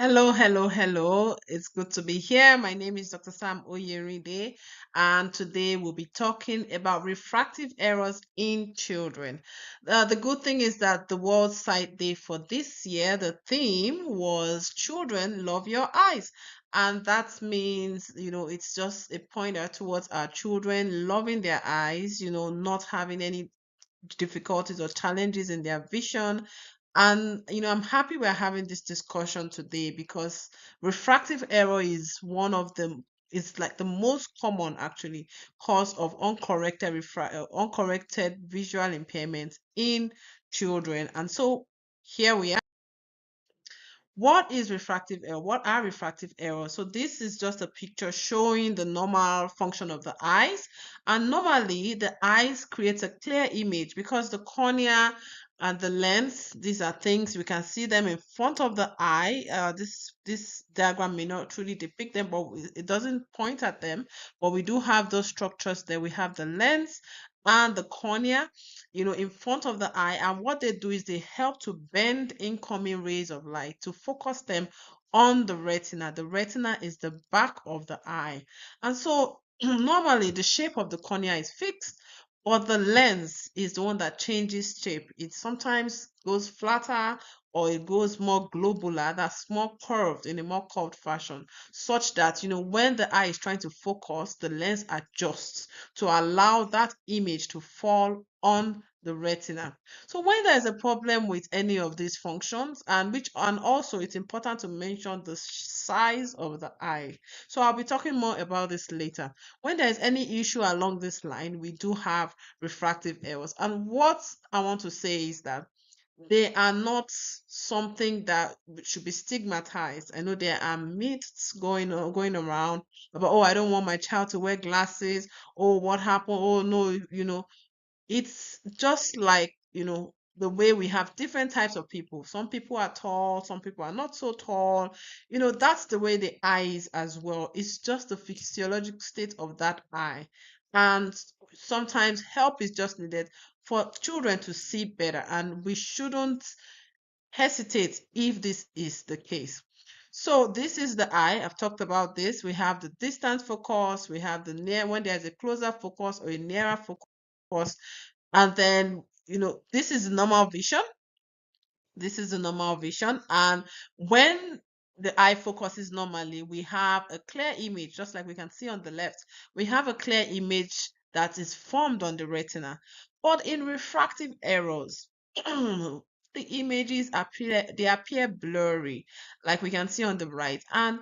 Hello, hello, hello. It's good to be here. My name is Dr. Sam-Oyerinde, and today we'll be talking about refractive errors in children. The good thing is that the World Sight Day for this year, the theme was Children Love Your Eyes. And that means, it's just a pointer towards our children loving their eyes, not having any difficulties or challenges in their vision. And, I'm happy we're having this discussion today because refractive error is one of them. It's like the most common actually cause of uncorrected visual impairment in children. And so here we are. What is refractive error? What are refractive errors? So this is just a picture showing the normal function of the eyes. And normally the eyes creates a clear image because the cornea and the lens, these are things we can see them in front of the eye. This diagram may not truly depict them, but it doesn't point at them. But we do have those structures there. We have the lens and the cornea, in front of the eye. And what they do is they help to bend incoming rays of light to focus them on the retina. The retina is the back of the eye. And so normally the shape of the cornea is fixed, but the lens is the one that changes shape. It sometimes goes flatter or it goes more globular, that's more curved in a more curved fashion, such that, when the eye is trying to focus, the lens adjusts to allow that image to fall on the retina. So when there is a problem with any of these functions, and also it's important to mention the size of the eye. So I'll be talking more about this later. When there is any issue along this line, we do have refractive errors. And what I want to say is that they are not something that should be stigmatized. I know there are myths going around about, oh, I don't want my child to wear glasses. Oh, what happened? Oh no, it's just like, the way we have different types of people. Some people are tall, some people are not so tall. That's the way the eye is as well. It's just the physiological state of that eye. And sometimes help is just needed for children to see better. And we shouldn't hesitate if this is the case. So this is the eye. I've talked about this. We have the distant focus. We have the near when there's a closer focus or a nearer focus. And then, this is normal vision. This is the normal vision. And when the eye focuses normally, we have a clear image, just like we can see on the left. We have a clear image that is formed on the retina. But in refractive errors, the images appear blurry, like we can see on the right. And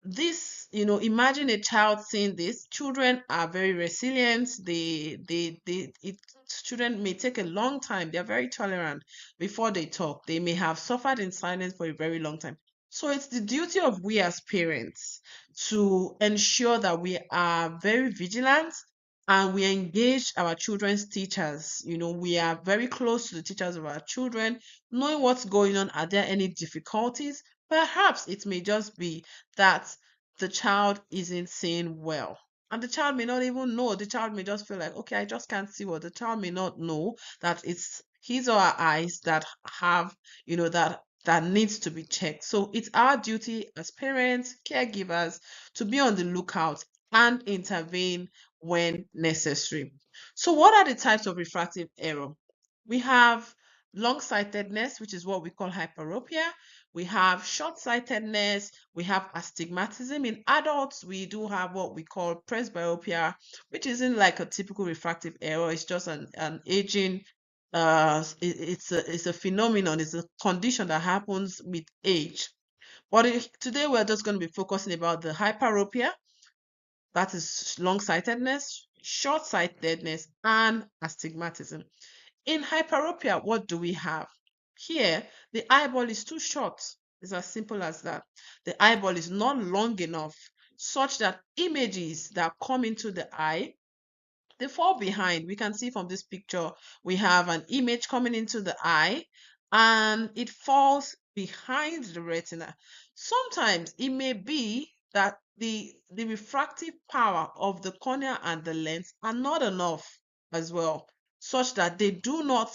this, imagine a child seeing this. Children are very resilient. Children may take a long time. They're very tolerant before they talk. They may have suffered in silence for a very long time. So it's the duty of we as parents to ensure that we are very vigilant and we engage our children's teachers. We are very close to the teachers of our children, knowing what's going on. Are there any difficulties? Perhaps it may just be that the child isn't seeing well. And the child may not even know. The child may just feel like, okay, I just can't see well. The child may not know that it's his or her eyes that have, that needs to be checked. So it's our duty as parents, caregivers, to be on the lookout and intervene when necessary. So what are the types of refractive error? We have long-sightedness, which is what we call hyperopia. We have short-sightedness. We have astigmatism. In adults, we do have what we call presbyopia, which isn't like a typical refractive error. It's just an aging, it's a phenomenon, it's a condition that happens with age. But today we're just going to be focusing about the hyperopia, that is long-sightedness, short-sightedness, and astigmatism. In hyperopia, what do we have? Here, the eyeball is too short. It's as simple as that. The eyeball is not long enough such that images that come into the eye, they fall behind. We can see from this picture, we have an image coming into the eye and it falls behind the retina. Sometimes it may be that the refractive power of the cornea and the lens are not enough as well, such that they do not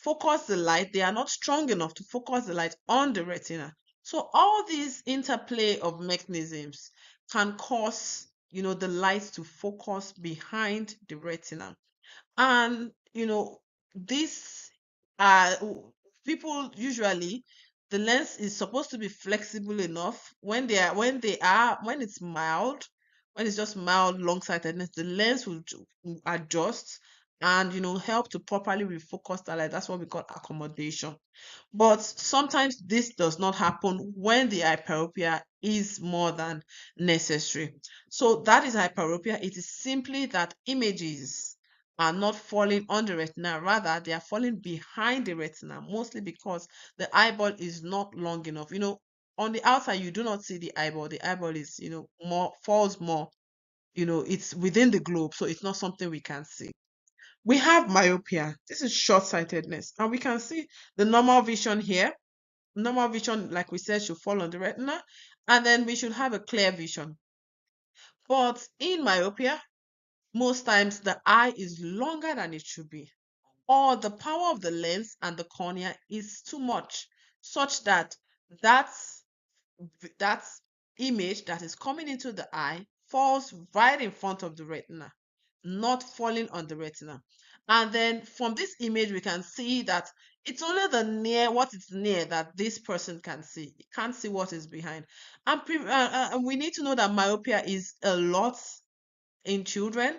focus the light, they are not strong enough to focus the light on the retina. So all these interplay of mechanisms can cause, the light to focus behind the retina. And, this uh people usually, the lens is supposed to be flexible enough when it's mild, when it's just mild long-sightedness, the lens will adjust and help to properly refocus the light. That's what we call accommodation. But sometimes this does not happen when the hyperopia is more than necessary. So that is hyperopia. It is simply that images are not falling on the retina, rather they are falling behind the retina, mostly because the eyeball is not long enough. On the outside you do not see the eyeball. The eyeball is, more falls more, it's within the globe, so it's not something we can see. We have myopia. This is short-sightedness, and we can see the normal vision here. Normal vision, like we said, should fall on the retina, and then we should have a clear vision. But in myopia, most times the eye is longer than it should be, or the power of the lens and the cornea is too much, such that that's that image that is coming into the eye falls right in front of the retina, not falling on the retina. And then from this image, we can see that it's only what is near that this person can see. It can't see what is behind. And we need to know that myopia is a lot in children.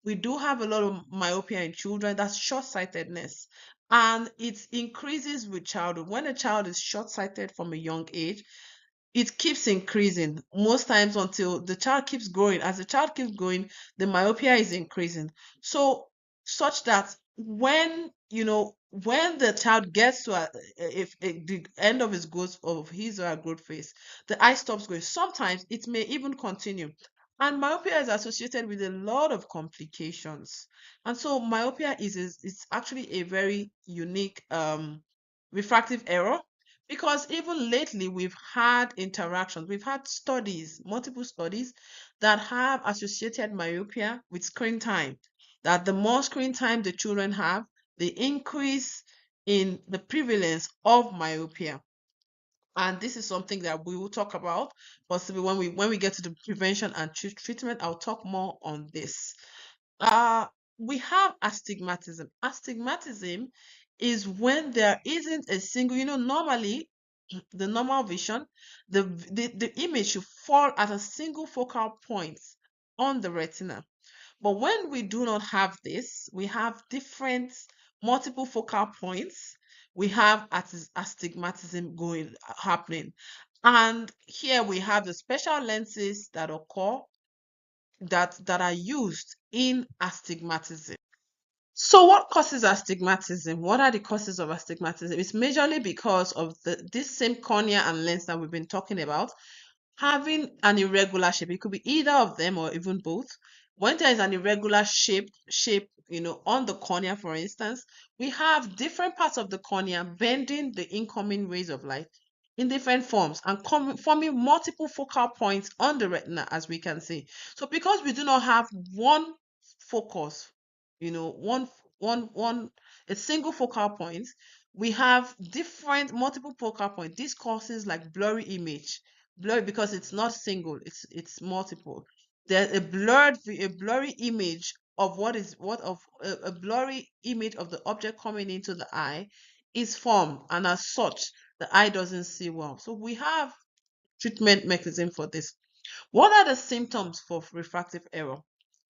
We do have a lot of myopia in children. That's short-sightedness. And it increases with childhood. When a child is short-sighted from a young age, it keeps increasing most times until the child keeps growing. As the child keeps growing, the myopia is increasing. So, such that when the child gets to the end of his or her growth phase, the eye stops growing. Sometimes it may even continue. And myopia is associated with a lot of complications. And so myopia is actually a very unique refractive error, because even lately we've had studies, multiple studies, that have associated myopia with screen time. That the more screen time the children have, the increase in the prevalence of myopia. And this is something that we will talk about possibly when we get to the prevention and treatment. I'll talk more on this. Uh, we have astigmatism. Astigmatism is when there isn't a single, normally the normal vision, the image should fall at a single focal point on the retina. But when we do not have this, we have different multiple focal points. We have astigmatism happening. And here we have the special lenses that occur that are used in astigmatism. So what causes astigmatism? What are the causes of astigmatism? It's majorly because of this same cornea and lens that we've been talking about having an irregular shape. It could be either of them or even both. When there is an irregular shape, on the cornea, for instance, we have different parts of the cornea bending the incoming rays of light in different forms and forming multiple focal points on the retina, as we can see. So because we do not have one focus, one one a single focal point, we have different multiple focal points. This causes like blurry image. Blurry because it's not single, it's multiple. There's a blurry image of a blurry image of the object coming into the eye is formed, and as such the eye doesn't see well. So we have treatment mechanism for this. What are the symptoms for refractive error?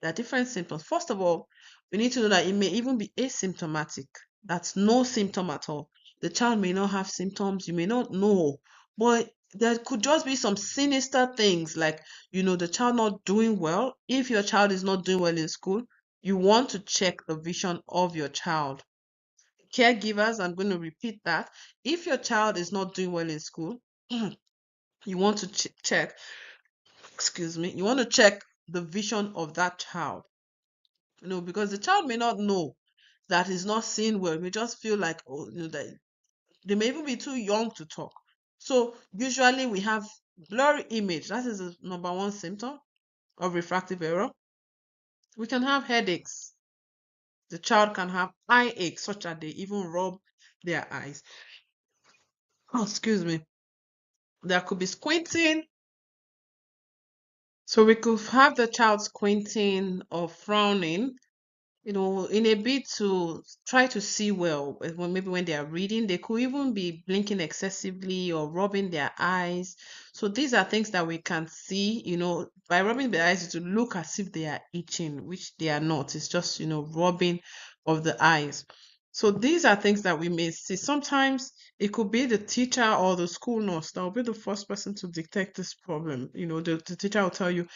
There are different symptoms. First of all, we need to know that it may even be asymptomatic. That's no symptom at all. The child may not have symptoms, you may not know, but there could just be some sinister things like, the child not doing well. If your child is not doing well in school, you want to check the vision of your child. Caregivers, I'm going to repeat that. If your child is not doing well in school, you want to check, excuse me, you want to check the vision of that child. Because the child may not know that he's not seeing well. May just feel like, that they may even be too young to talk. So usually we have blurry image. That is the number one symptom of refractive error. We can have headaches. The child can have eye aches such that they even rub their eyes. Oh, excuse me. There could be squinting. So we could have the child squinting or frowning, in a bid to try to see well. Maybe when they are reading, they could even be blinking excessively or rubbing their eyes. So these are things that we can see, by rubbing the eyes to look as if they are itching, which they are not. It's just, rubbing of the eyes. So these are things that we may see. Sometimes it could be the teacher or the school nurse that will be the first person to detect this problem. The teacher will tell you,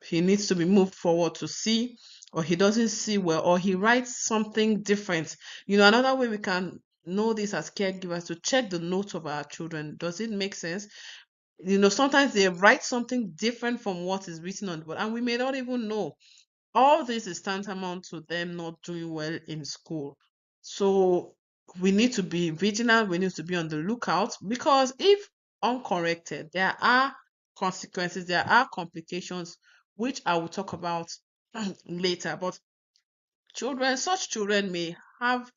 he needs to be moved forward to see, or he doesn't see well, or he writes something different. Another way we can know this as caregivers, to check the notes of our children. Does it make sense? Sometimes they write something different from what is written on the board, and we may not even know. All this is tantamount to them not doing well in school. So we need to be vigilant, we need to be on the lookout, because if uncorrected, there are consequences, there are complications, which I will talk about later. But such children may have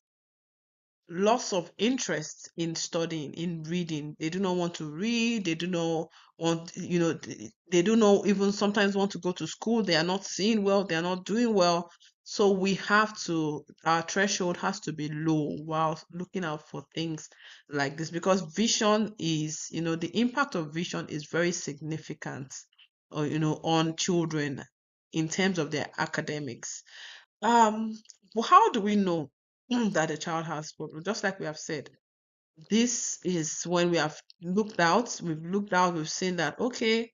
loss of interest in studying, in reading. They do not want to read. They do not want, they do not even sometimes want to go to school. They are not seeing well. They are not doing well. So our threshold has to be low while looking out for things like this, because vision is, the impact of vision is very significant, on children in terms of their academics. Um, how do we know that a child has problem? Just like we have said, this is when we've looked out, we've seen that, okay,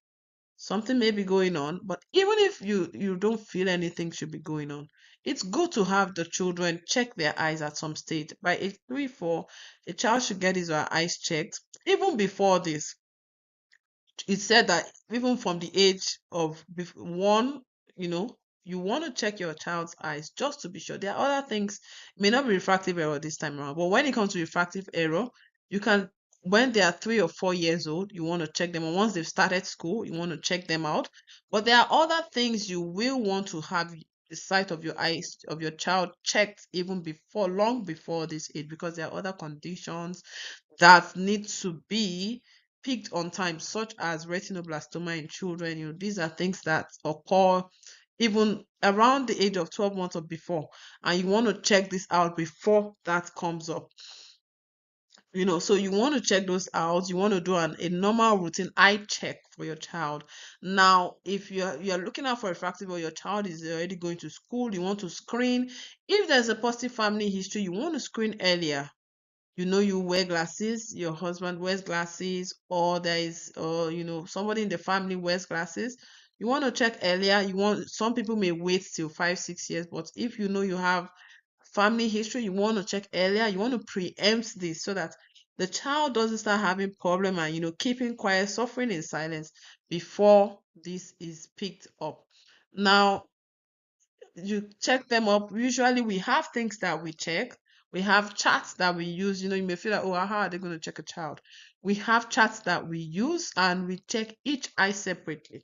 something may be going on. But even if you don't feel anything should be going on, it's good to have the children check their eyes at some stage. By age 3, 4, a child should get his or her eyes checked. Even before this, it said that even from the age of 1, you know, you want to check your child's eyes just to be sure. There are other things, it may not be refractive error this time around, but when it comes to refractive error, you can, when they are 3 or 4 years old, you want to check them. And once they've started school, you want to check them out. But there are other things you will want to have the sight of your eyes of your child checked even before, long before this age, because there are other conditions that need to be picked on time, such as retinoblastoma in children. These are things that occur even around the age of 12 months or before, and you want to check this out before that comes up. So you want to check those out. You want to do a normal routine eye check for your child. Now, if you're looking out for refractive, or your child is already going to school, you want to screen. If there's a positive family history, you want to screen earlier. You wear glasses, your husband wears glasses, or somebody in the family wears glasses. You want to check earlier. Some people may wait till 5, 6 years, but if you have family history, you want to check earlier. You want to preempt this so that the child doesn't start having problem and keeping quiet, suffering in silence before this is picked up. Now, you check them up. Usually we have things that we check. We have charts that we use. You may feel like, oh, how are they going to check a child? We have charts that we use, and we check each eye separately.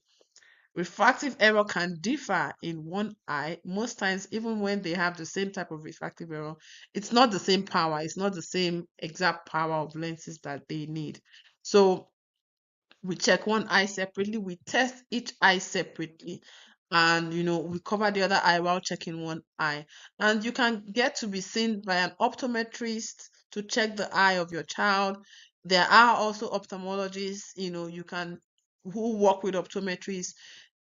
Refractive error can differ in one eye. Most times, even when they have the same type of refractive error, it's not the same power. It's not the same exact power of lenses that they need. So we check one eye separately, we test each eye separately, and we cover the other eye while checking one eye. And you can get to be seen by an optometrist to check the eye of your child. There are also ophthalmologists, you can who work with optometrists.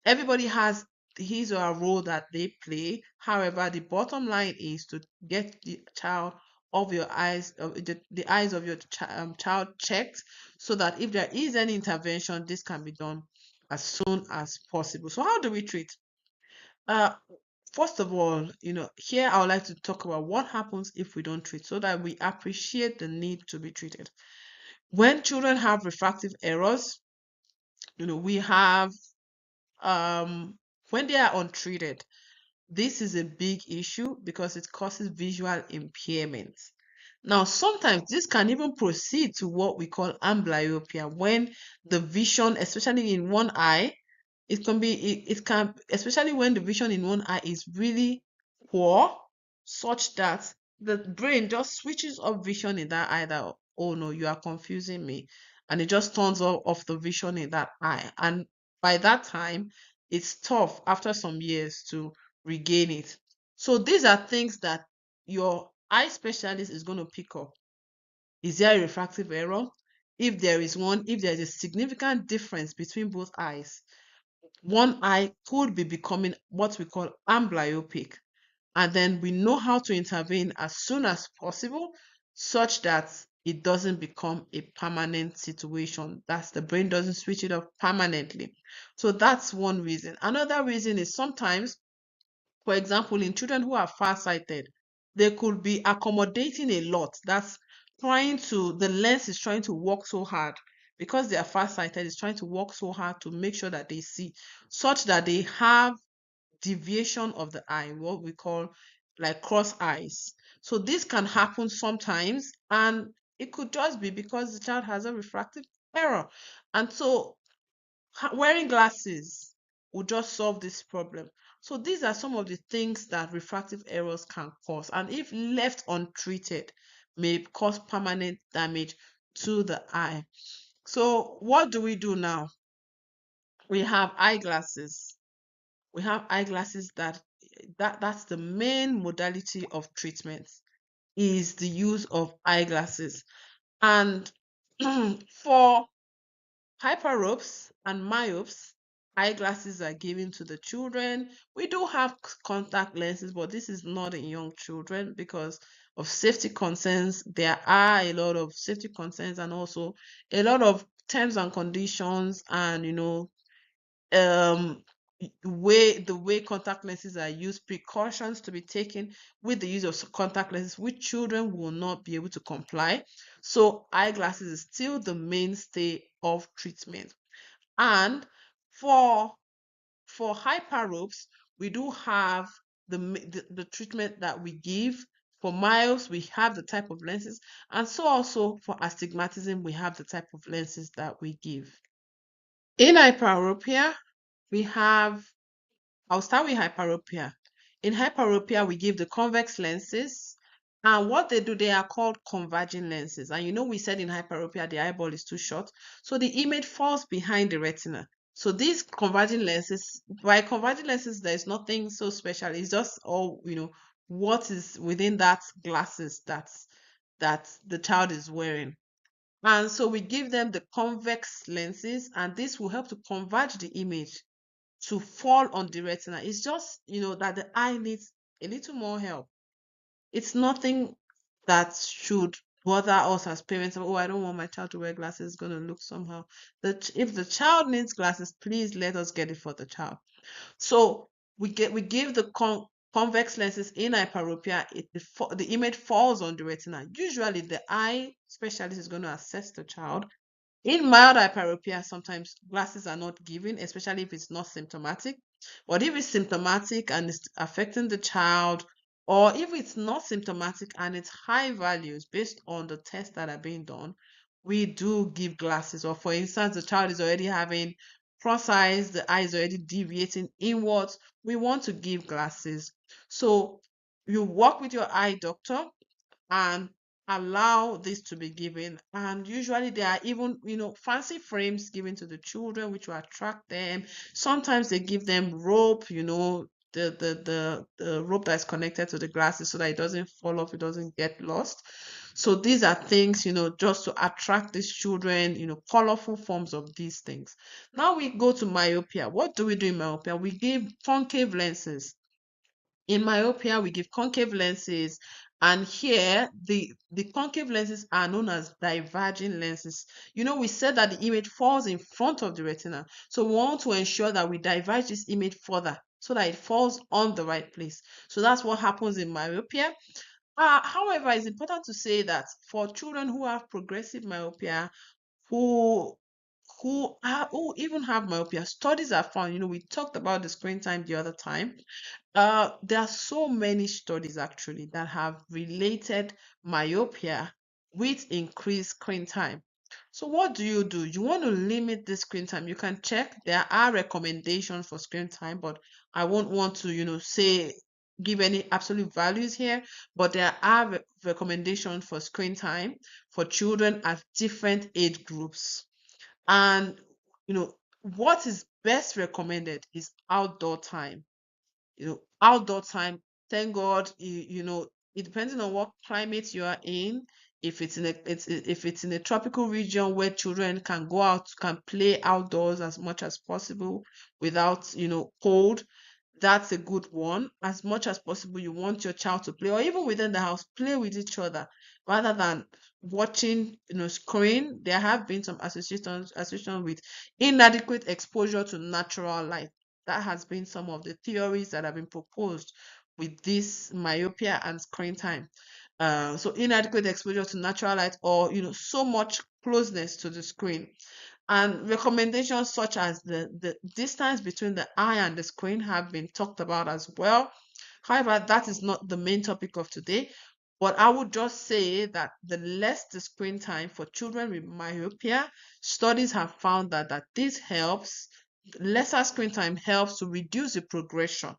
Everybody has his or her role that they play. However, the bottom line is to get the child of your eyes, the eyes of your child checked, so that if there is any intervention, this can be done as soon as possible. So how do we treat? Uh, First of all, here I would like to talk about what happens if we don't treat, so that we appreciate the need to be treated. When children have refractive errors, we have when they are untreated, this is a big issue because it causes visual impairment. Now, sometimes this can even proceed to what we call amblyopia, when the vision, especially in one eye, it can, especially when the vision in one eye is really poor, such that the brain just switches off vision in that eye that, oh no, you are confusing me. and it just turns off the vision in that eye. And by that time, it's tough after some years to regain it. So these are things that your eye specialist is going to pick up. Is there a refractive error? If there is one, if there is a significant difference between both eyes, one eye could be becoming what we call amblyopic. And then we know how to intervene as soon as possible such that it doesn't become a permanent situation. That's the brain doesn't switch it off permanently. So that's one reason. Another reason is sometimes, for example, in children who are farsighted, they could be accommodating a lot. That's the lens is trying to work so hard because they are farsighted, it's trying to work so hard to make sure that they see, such that they have deviation of the eye, what we call like cross eyes. So this can happen sometimes, and it could just be because the child has a refractive error. And so wearing glasses will just solve this problem. So these are some of the things that refractive errors can cause, and if left untreated, may cause permanent damage to the eye. So what do we do now? We have eyeglasses. We have eyeglasses that's the main modality of treatment, is the use of eyeglasses. And for hyperopes and myopes, eyeglasses are given to the children. We do have contact lenses, but this is not in young children because of safety concerns. There are a lot of safety concerns and also a lot of terms and conditions, and um the way contact lenses are used, precautions to be taken with the use of contact lenses, which children will not be able to comply. So eyeglasses is still the mainstay of treatment. And for hyperopes, we do have the treatment that we give. For myopes, we have the type of lenses, and so also for astigmatism, we have the type of lenses that we give. In hyperopia, we have, I'll start with hyperopia. In hyperopia, we give the convex lenses. And what they do, they are called converging lenses. And we said in hyperopia, the eyeball is too short. So the image falls behind the retina. So these converging lenses, by converging lenses, there's nothing so special. It's just all, what is within that glasses that the child is wearing. And so we give them the convex lenses, and this will help to converge the image to fall on the retina. It's just, that the eye needs a little more help. It's nothing that should bother us as parents. Oh, I don't want my child to wear glasses, it's going to look somehow. If the child needs glasses, please let us get it for the child. So we give the convex lenses in hyperopia. The image falls on the retina. Usually the eye specialist is going to assess the child. In mild hyperopia, sometimes glasses are not given, especially if it's not symptomatic. But if it's symptomatic and it's affecting the child, or if it's not symptomatic and it's high values based on the tests that are being done, we do give glasses. Or for instance, the child is already having cross eyes, the eye is already deviating inwards, we want to give glasses. So you work with your eye doctor and allow this to be given. And usually there are even, fancy frames given to the children which will attract them. Sometimes they give them rope, the rope that's connected to the glasses so that it doesn't fall off, it doesn't get lost. So these are things, just to attract these children, colorful forms of these things. Now we go to myopia. What do we do in myopia? We give concave lenses. In myopia, we give concave lenses, and here the concave lenses are known as diverging lenses. We said that the image falls in front of the retina, so we want to ensure that we diverge this image further so that it falls on the right place. So that's what happens in myopia. However, it's important to say that for children who have progressive myopia, who who even have myopia, studies are found. We talked about the screen time the other time. There are so many studies actually that have related myopia with increased screen time. So what do? You want to limit the screen time. You can check. There are recommendations for screen time, but I won't want to, say give any absolute values here, but there are recommendations for screen time for children at different age groups. And what is best recommended is outdoor time. Outdoor time, thank God, it depending on what climate you are in. If it's in a tropical region where children can go out, can play outdoors as much as possible without cold, that's a good one. As much as possible, you want your child to play, or even within the house, play with each other rather than watching screen. There have been some associations with inadequate exposure to natural light. That has been some of the theories that have been proposed with this myopia and screen time. So inadequate exposure to natural light, or so much closeness to the screen. And recommendations such as the distance between the eye and the screen have been talked about as well. However, that is not the main topic of today. But I would just say that the less the screen time for children with myopia, studies have found that this helps. Lesser screen time helps to reduce the progression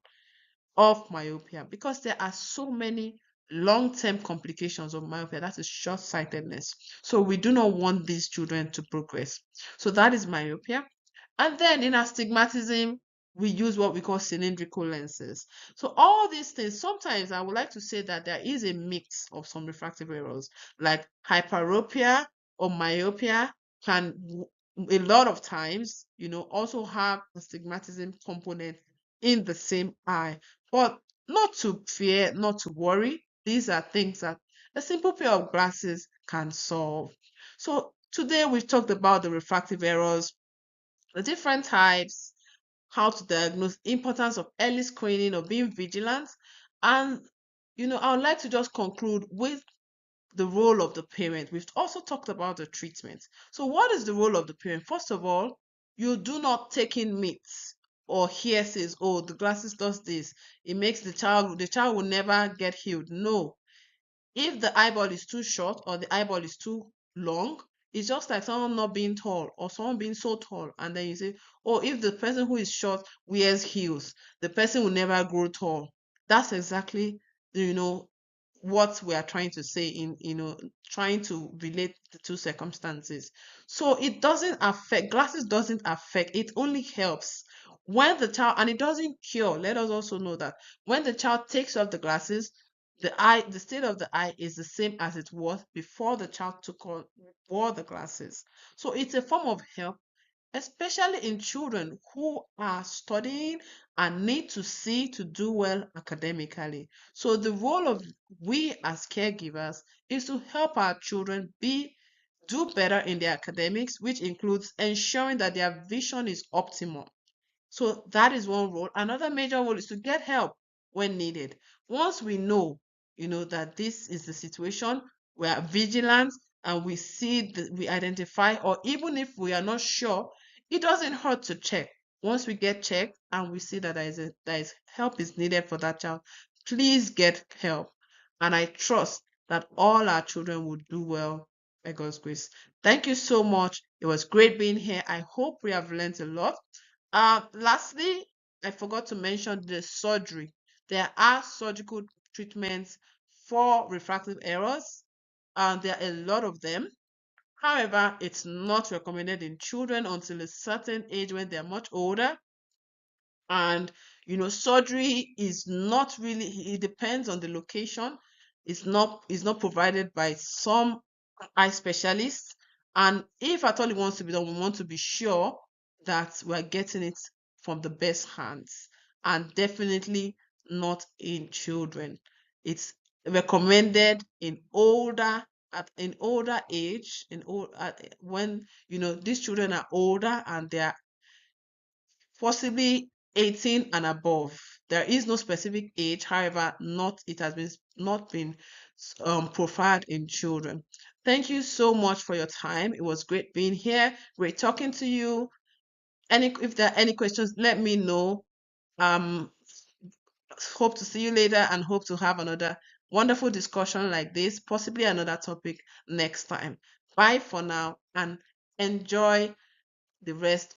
of myopia, because there are so many long-term complications of myopia. That is short-sightedness. So we do not want these children to progress. So that is myopia. And then in astigmatism, we use what we call cylindrical lenses. So all these things, sometimes I would like to say that there is a mix of some refractive errors, like hyperopia or myopia can a lot of times, also have astigmatism component in the same eye. But not to fear, not to worry. These are things that a simple pair of glasses can solve. So today we've talked about the refractive errors, the different types, how to diagnose, importance of early screening or being vigilant. And, I would like to just conclude with the role of the parent. We've also talked about the treatment. So what is the role of the parent? First of all, you do not take in myths or hearsays. Oh, the glasses does this. It makes the child will never get healed. No, if the eyeball is too short or the eyeball is too long, it's just like someone not being tall or someone being so tall. And then you say, oh, if the person who is short wears heels, the person will never grow tall. That's exactly, what we are trying to say in, trying to relate the two circumstances. So it doesn't affect, glasses doesn't affect, it only helps when the child, and it doesn't cure. Let us also know that when the child takes off the glasses, the state of the eye is the same as it was before the child wore the glasses. So it's a form of help, especially in children who are studying and need to see to do well academically. So the role of we as caregivers is to help our children do better in their academics, which includes ensuring that their vision is optimal. So that is one role. Another major role is to get help when needed. Once we know, that this is the situation, we are vigilant and we see, we identify, or even if we are not sure, it doesn't hurt to check. Once we get checked and we see that there is help is needed for that child, please get help. And I trust that all our children will do well by God's grace. Thank you so much. It was great being here. I hope we have learned a lot. Lastly, I forgot to mention the surgery. There are surgical treatments for refractive errors, and there are a lot of them. However, it's not recommended in children until a certain age when they're much older. And surgery is not really, it depends on the location. It's not provided by some eye specialists. And if at all it wants to be done, we want to be sure that we're getting it from the best hands, and definitely not in children. It's recommended in older age, when these children are older and they are possibly 18 and above. There is no specific age, however, it has been not been profiled in children. Thank you so much for your time. It was great being here. Great talking to you. If there are any questions, let me know. Um, Hope to see you later and hope to have another wonderful discussion like this, possibly another topic next time. Bye for now and enjoy the rest